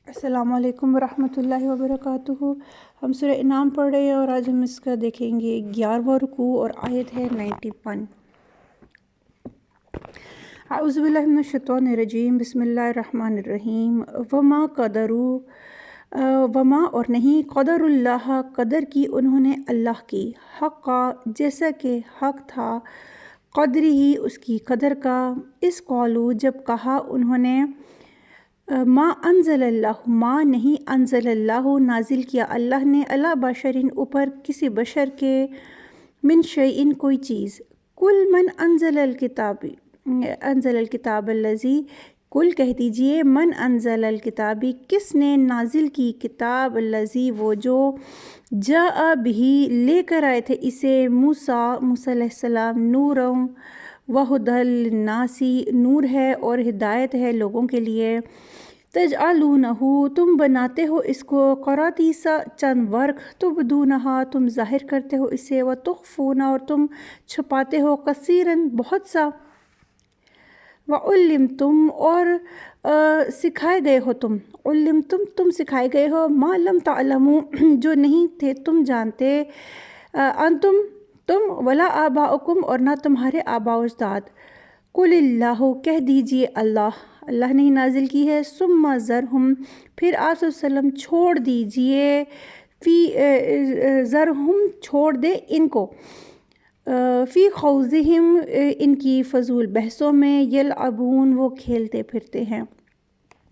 السلام علیکم ورحمۃ اللہ وبرکاتہ۔ ہم سورہ انعام پڑھ رہے ہیں اور آج ہم اس کا دیکھیں گے 11واں رکوع اور آیت ہے 91۔ اعوذ باللہ من الشیطان الرجیم، بسم اللہ الرحمن الرحیم۔ وما اور نہیں قدر اللہ قدر کی انہوں نے اللہ کی، حقا جیسا کہ حق تھا، قدر ہی اس کی قدر کا، اس قولو جب کہا انہوں نے، ما انزل اللہ ما نہیں انزل اللہ نازل کیا اللہ نے علی بشرین اوپر کسی بشر کے، من شیئن کوئی چیز، کل من انزل الکتاب الذی، کل کہہ دیجئے من انزل الکتاب کس نے نازل کی کتاب، الذی وہ جو، جاء بہی لے کر آئے تھے اسے موسیٰ علیہ السلام، نورا وہدی للناس نور ہے اور ہدایت ہے لوگوں کے لیے، تجعلونہ تم بناتے ہو اس کو، قراطیسا چند ورق، تبدونہا تم ظاہر کرتے ہو اسے، وتخفون اور تم چھپاتے ہو، کثیراً بہت سا، وعلمتم اور سکھائے گئے ہو تم، علمتم تم سکھائے گئے ہو، ما لم تعلموا جو نہیں تھے تم جانتے، انتم تم، ولا آباؤکم اور نہ تمہارے آباء و اجداد، قل اللہ کہہ دیجئے اللہ نے نازل کی ہے، ثم ذرہم پھر آپ صلی اللہ علیہ وسلم چھوڑ دیجئے، ذرہم چھوڑ دے ان کو، فی خوضہم ان کی فضول بحثوں میں، یلعبون وہ کھیلتے پھرتے ہیں۔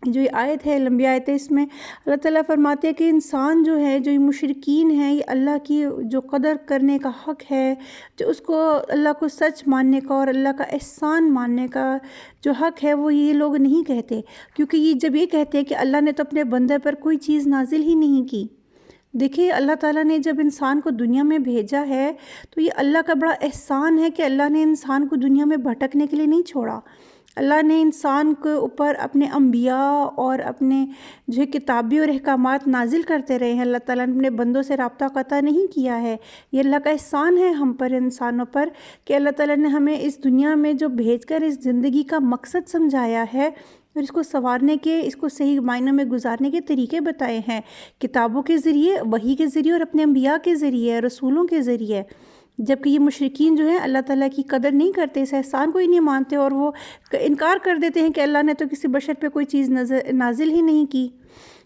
جو یہ آیت ہے لمبی آیت ہے، اس میں اللہ تعالیٰ فرماتے ہیں کہ انسان جو ہے، جو یہ مشرکین ہیں، یہ اللہ کی جو قدر کرنے کا حق ہے، جو اس کو اللہ کو سچ ماننے کا اور اللہ کا احسان ماننے کا جو حق ہے، وہ یہ لوگ نہیں کہتے، کیونکہ یہ جب یہ کہتے ہیں کہ اللہ نے تو اپنے بندے پر کوئی چیز نازل ہی نہیں کی۔ دیکھیے اللہ تعالیٰ نے جب انسان کو دنیا میں بھیجا ہے تو یہ اللہ کا بڑا احسان ہے کہ اللہ نے انسان کو دنیا میں بھٹکنے کے لیے نہیں چھوڑا۔ اللہ نے انسان کے اوپر اپنے انبیاء اور اپنے جو کتابی اور احکامات نازل کرتے رہے ہیں۔ اللہ تعالیٰ نے اپنے بندوں سے رابطہ قطع نہیں کیا ہے۔ یہ اللہ کا احسان ہے ہم پر، انسانوں پر، کہ اللہ تعالیٰ نے ہمیں اس دنیا میں جو بھیج کر اس زندگی کا مقصد سمجھایا ہے اور اس کو سنوارنے کے، اس کو صحیح معنوں میں گزارنے کے طریقے بتائے ہیں، کتابوں کے ذریعے، وحی کے ذریعے اور اپنے انبیاء کے ذریعے، رسولوں کے ذریعے۔ جبکہ یہ مشرکین جو ہیں اللہ تعالیٰ کی قدر نہیں کرتے، اس احسان کو ہی نہیں مانتے، اور وہ انکار کر دیتے ہیں کہ اللہ نے تو کسی بشر پہ کوئی چیز نازل ہی نہیں کی۔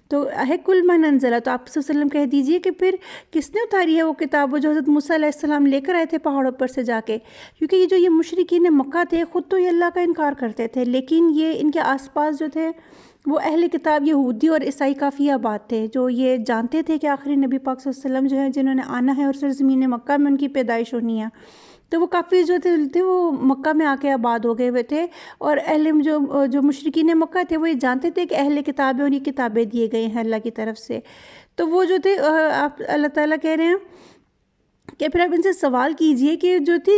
تو ہے کل من انزل، تو آپ صلی اللہ علیہ وسلم کہہ دیجئے کہ پھر کس نے اتاری ہے وہ کتاب جو حضرت موسیٰ علیہ السلام لے کر آئے تھے پہاڑوں پر سے جا کے، کیونکہ یہ جو یہ مشرکین مکہ تھے خود تو یہ اللہ کا انکار کرتے تھے، لیکن یہ ان کے آس پاس جو تھے وہ اہل کتاب یہودی اور عیسائی کافی آباد تھے، جو یہ جانتے تھے کہ آخری نبی پاک صلی اللہ علیہ وسلم جو ہیں جنہوں نے آنا ہے اور سرزمین مکہ میں ان کی پیدائش ہونی ہے، تو وہ کافی جو تھے وہ مکہ میں آ کے آباد ہو گئے ہوئے تھے، اور اہل جو مشرکین مکہ تھے وہ یہ جانتے تھے کہ اہل کتابیں اور یہ کتابیں دیے گئے ہیں اللہ کی طرف سے۔ تو وہ جو تھے آپ اللہ تعالیٰ کہہ رہے ہیں کہ پھر آپ ان سے سوال کیجئے کہ جو تھی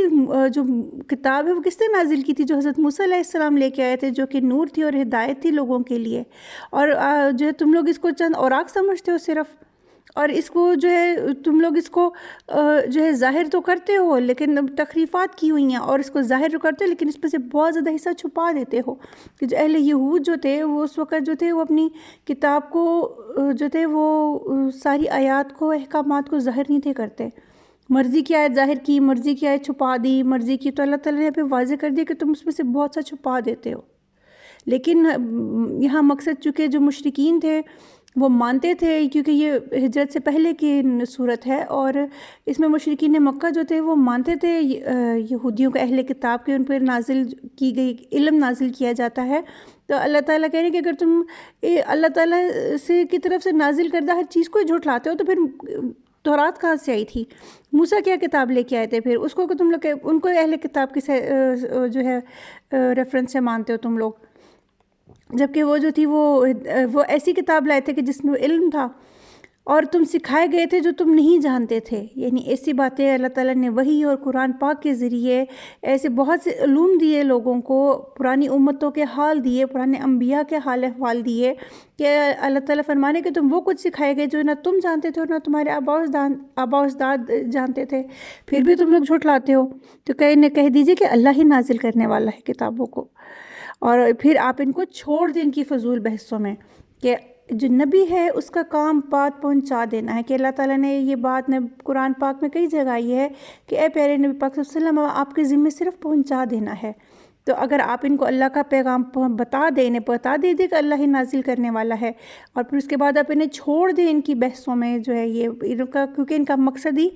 جو کتاب ہے وہ کس نے نازل کی تھی، جو حضرت موسیٰ علیہ السلام لے کے آئے تھے، جو کہ نور تھی اور ہدایت تھی لوگوں کے لیے، اور جو ہے تم لوگ اس کو چند اوراق سمجھتے ہو صرف، اور اس کو جو ہے تم لوگ اس کو جو ہے ظاہر تو کرتے ہو لیکن تخریفات کی ہوئی ہیں، اور اس کو ظاہر کرتے ہو لیکن اس میں سے بہت زیادہ حصہ چھپا دیتے ہو، کہ جو اہل یہود جو تھے وہ اس وقت جو تھے وہ اپنی کتاب کو جو تھے وہ ساری آیات کو، احکامات کو ظاہر نہیں تھے کرتے، مرضی کی آیت ظاہر کی، مرضی کی آیت چھپا دی، مرضی کی، تو اللہ تعالیٰ نے یہاں پہ واضح کر دیا کہ تم اس میں سے بہت سا چھپا دیتے ہو۔ لیکن یہاں مقصد چونکہ جو مشرکین تھے وہ مانتے تھے، کیونکہ یہ ہجرت سے پہلے کی صورت ہے، اور اس میں مشرکین مکہ جو تھے وہ مانتے تھے یہودیوں کا، اہل کتاب کے ان پر نازل کی گئی علم نازل کیا جاتا ہے، تو اللہ تعالیٰ کہہ رہے ہیں کہ اگر تم اللہ تعالیٰ سے کی طرف سے نازل کردہ ہر چیز کو جھٹلاتے ہو تو پھر تورات کہاں سے آئی تھی، موسیٰ کیا کتاب لے کے آئے تھے، پھر اس کو کہ تم لوگ ان کو اہل کتاب کی جو ہے ریفرنس سے مانتے ہو تم لوگ، جبکہ وہ جو تھی وہ ایسی کتاب لائے تھے کہ جس میں علم تھا، اور تم سکھائے گئے تھے جو تم نہیں جانتے تھے۔ یعنی ایسی باتیں اللہ تعالیٰ نے وحی اور قرآن پاک کے ذریعے ایسے بہت سے علوم دیے لوگوں کو، پرانی امتوں کے حال دیے، پرانے انبیاء کے حال احوال دیے، کہ اللہ تعالیٰ فرمانے کہ تم وہ کچھ سکھائے گئے جو نہ تم جانتے تھے اور نہ تمہارے آباء و اجداد جانتے تھے، پھر بھی تم لوگ جھٹلاتے ہو، تو کہہ دیجئے کہ اللہ ہی نازل کرنے والا ہے کتابوں کو، اور پھر آپ ان کو چھوڑ دیں ان کی فضول بحثوں میں، کہ جو نبی ہے اس کا کام بات پہنچا دینا ہے، کہ اللہ تعالیٰ نے یہ بات قرآن پاک میں کئی جگہ یہ ہے کہ اے پیارے نبی پاک صلی اللہ علیہ وسلم آپ کے ذمہ صرف پہنچا دینا ہے۔ تو اگر آپ ان کو اللہ کا پیغام بتا دیں، انہیں بتا دے کہ اللہ ہی نازل کرنے والا ہے، اور پھر اس کے بعد آپ انہیں چھوڑ دیں ان کی بحثوں میں جو ہے یہ ان کا، کیونکہ ان کا مقصد ہی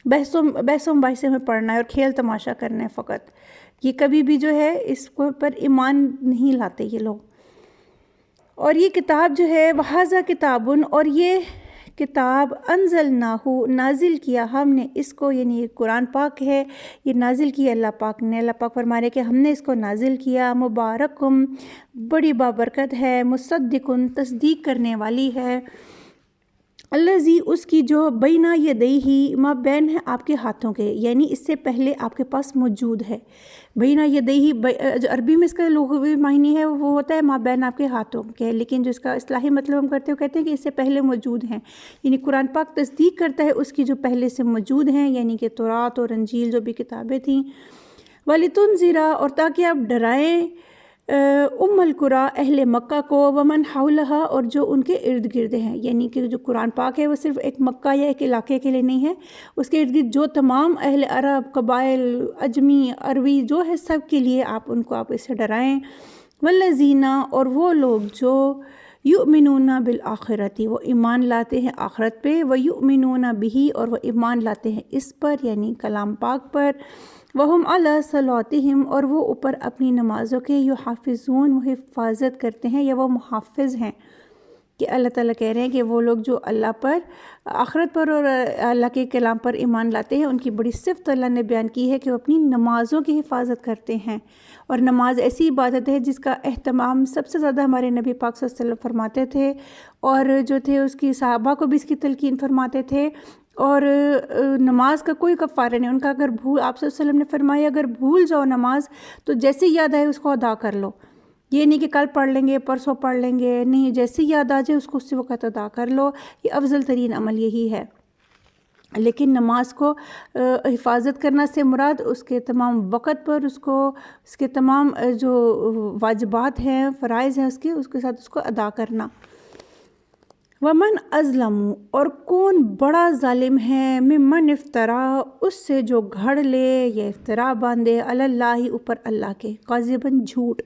بحثوں مباحثے میں پڑھنا ہے اور کھیل تماشا کرنا ہے فقط، یہ کبھی بھی جو ہے اس پر ایمان نہیں لاتے یہ لوگ۔ اور یہ کتاب جو ہے وَهَذَا کتابٌ، اور یہ کتاب انزلناہ نازل کیا ہم نے اس کو، یعنی یہ قرآن پاک ہے، یہ نازل کیا اللہ پاک نے۔ اللہ پاک فرما رہے کہ ہم نے اس کو نازل کیا، مبارکم بڑی بابرکت ہے، مصدقن تصدیق کرنے والی ہے، الذی اس کی جو بینہ یدیہ ما بین ہے آپ کے ہاتھوں کے، یعنی اس سے پہلے آپ کے پاس موجود ہے۔ بینہ یدیہ جو عربی میں اس کا لغوی معنی ہے وہ ہوتا ہے ما بین آپ کے ہاتھوں کے، لیکن جو اس کا اصطلاحی مطلب ہم کرتے ہیں وہ کہتے ہیں کہ اس سے پہلے موجود ہیں، یعنی قرآن پاک تصدیق کرتا ہے اس کی جو پہلے سے موجود ہیں، یعنی کہ تورات اور انجیل جو بھی کتابیں تھیں۔ وَلِتُنذِرَ، اور تاکہ آپ ڈرائیں ام القریٰ اہل مکہ کو، ومن حولہا، اور جو ان کے ارد گرد ہیں، یعنی کہ جو قرآن پاک ہے وہ صرف ایک مکہ یا ایک علاقے کے لیے نہیں ہے، اس کے ارد گرد جو تمام اہل عرب قبائل عجمی عربی جو ہے سب کے لیے آپ ان کو اس سے ڈرائیں۔ والذین، اور وہ لوگ جو یؤمنون بالآخرۃ، وہ ایمان لاتے ہیں آخرت پہ، ویؤمنون بہ، اور وہ ایمان لاتے ہیں اس پر یعنی کلام پاک پر، وہم علی صلاتہم، اور وہ اوپر اپنی نمازوں کے، یحافظون، وہ حفاظت کرتے ہیں یا وہ محافظ ہیں، کہ اللہ تعالیٰ کہہ رہے ہیں کہ وہ لوگ جو اللہ پر، آخرت پر اور اللہ کے کلام پر ایمان لاتے ہیں، ان کی بڑی صفت اللہ نے بیان کی ہے کہ وہ اپنی نمازوں کی حفاظت کرتے ہیں۔ اور نماز ایسی عبادت ہے جس کا اہتمام سب سے زیادہ ہمارے نبی پاک صلی اللہ علیہ وسلم فرماتے تھے، اور جو تھے اس کی صحابہ کو بھی اس کی تلقین فرماتے تھے، اور نماز کا کوئی کفارہ نہیں ان کا۔ اگر آپ صلی اللہ علیہ وسلم نے فرمایا اگر بھول جاؤ نماز تو جیسے یاد آئے اس کو ادا کر لو، یہ نہیں کہ کل پڑھ لیں گے پرسوں پڑھ لیں گے، نہیں، جیسے یاد آ جائے اس کو اسی وقت ادا کر لو، یہ افضل ترین عمل یہی ہے۔ لیکن نماز کو حفاظت کرنا سے مراد اس کے تمام وقت پر اس کے تمام جو واجبات ہیں فرائض ہیں اس کے ساتھ اس کو ادا کرنا۔ ومن ازلم، اور کون بڑا ظالم ہے، ممن افطرا، اس سے جو گھڑ لے یا افطرا باندھے، علی اللہ، اوپر اللہ کے، کاذباً جھوٹ،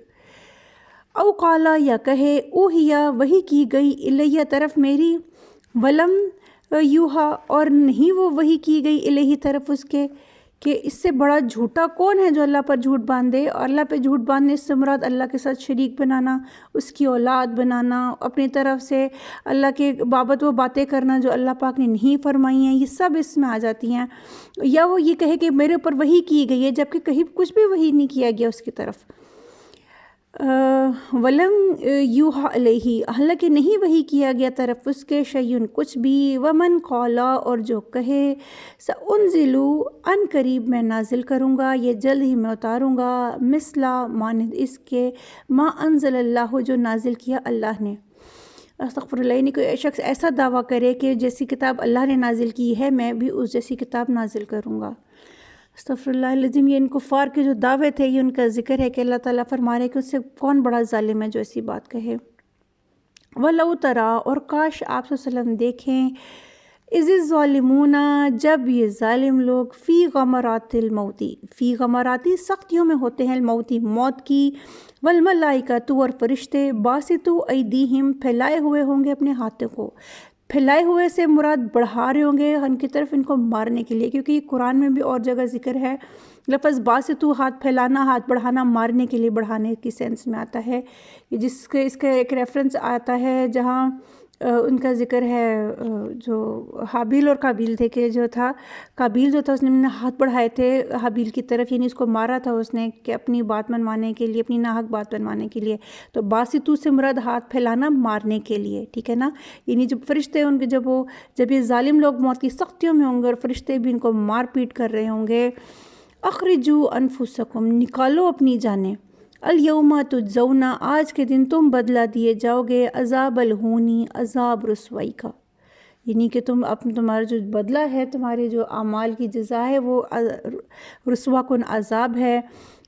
او قالا، یا کہے، اوہیا وحی کی گئی، الیہ طرف میری، ولم یوہا، اور نہیں وہ وحی کی گئی الیہ طرف اس کے، کہ اس سے بڑا جھوٹا کون ہے جو اللہ پر جھوٹ باندھے۔ اور اللہ پہ جھوٹ باندھنے سے مراد اللہ کے ساتھ شریک بنانا، اس کی اولاد بنانا، اپنی طرف سے اللہ کے بابت وہ باتیں کرنا جو اللہ پاک نے نہیں فرمائی ہیں، یہ سب اس میں آ جاتی ہیں۔ یا وہ یہ کہے کہ میرے اوپر وحی کی گئی ہے جبکہ کہیں کچھ بھی وحی نہیں کیا گیا اس کی طرف۔ ولم یوحا علیہ، حالانکہ نہیں وحی کیا گیا طرف اس کے، شیئن کچھ بھی، ومن قالا، اور جو کہے، سأنزلو، ان قریب میں نازل کروں گا، یہ جلد ہی میں اتاروں گا، مثلا مانند اس کے، ما انزل اللہ، جو نازل کیا اللہ نے۔ استغفر اللہ، یعنی کوئی شخص ایسا دعویٰ کرے کہ جیسی کتاب اللہ نے نازل کی ہے میں بھی اس جیسی کتاب نازل کروں گا۔ استغفر اللہ العظیم، یہ ان کفار کے جو دعوے تھے یہ ان کا ذکر ہے کہ اللہ تعالیٰ فرما رہے ہیں کہ اس سے کون بڑا ظالم ہے جو ایسی بات کہے۔ وَلَوْ تَرَا، اور کاش آپ صلی اللہ علیہ وسلم دیکھیں، اِذِ الظَّالِمُونَ، جب یہ ظالم لوگ، فی غمرات الموتی، فی غمراتی سختیوں میں ہوتے ہیں، الموتی موت کی، والملائکۃ، اور فرشتے، باسطو ایدیہم، پھیلائے ہوئے ہوں گے اپنے ہاتھوں کو، پھیلائے ہوئے سے مراد بڑھا رہے ہوں گے ان کی طرف ان کو مارنے کے لیے، کیونکہ یہ قرآن میں بھی اور جگہ ذکر ہے، لفظ باسطو، ہاتھ پھیلانا، ہاتھ بڑھانا، مارنے کے لیے، بڑھانے کی سینس میں آتا ہے، اس کا ایک ریفرنس آتا ہے جہاں ان کا ذکر ہے جو حابیل اور قابیل تھے، کہ جو تھا قابیل جو تھا اس نے ہاتھ بڑھائے تھے حابیل کی طرف، یعنی اس کو مارا تھا اس نے کہ اپنی بات منوانے کے لیے، اپنی ناحق بات منوانے کے لیے، تو باسطو سے مراد ہاتھ پھیلانا مارنے کے لیے، ٹھیک ہے نا۔ یعنی جب فرشتے ان کے جب یہ ظالم لوگ موت کی سختیوں میں ہوں گے اور فرشتے بھی ان کو مار پیٹ کر رہے ہوں گے، اخرجو انفسکم، نکالو اپنی جانیں، الیوم تجزون، آج کے دن تم بدلہ دیے جاؤ گے، عذاب الہونی، عذاب رسوائی کا، یعنی کہ تمہارا جو بدلہ ہے، تمہارے جو اعمال کی جزا ہے وہ رسوا کن عذاب ہے،